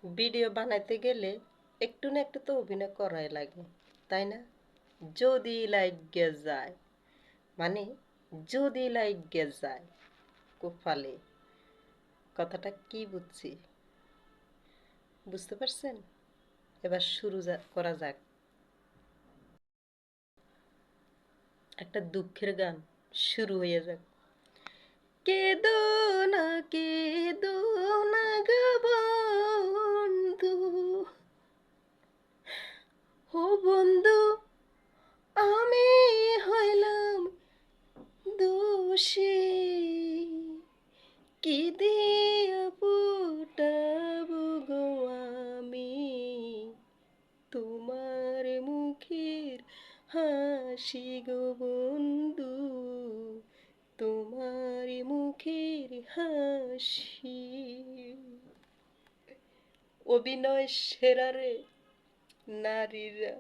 Video বানাইতে গেলে একটু না একটু তো অভিনয় করাই লাগে, তাই না? যদি লাইগে যায়, মানে যদি লাইগে যায় কপালে, কথাটা কি বুঝছি? বুঝতে পারছেন? এবার শুরু করা যাক। একটা দুঃখের গান শুরু হয়ে যাক। কেদো না, কেদো না গো বন্ধু, ও বন্ধু, আমি হইলাম দোষী, কি দিয়া ফুটাবো গো আমি তোমার মুখের হাসি গো বন্ধু, তোমার মুখের হাসি। অভিনয় সেরা রে নারীরা।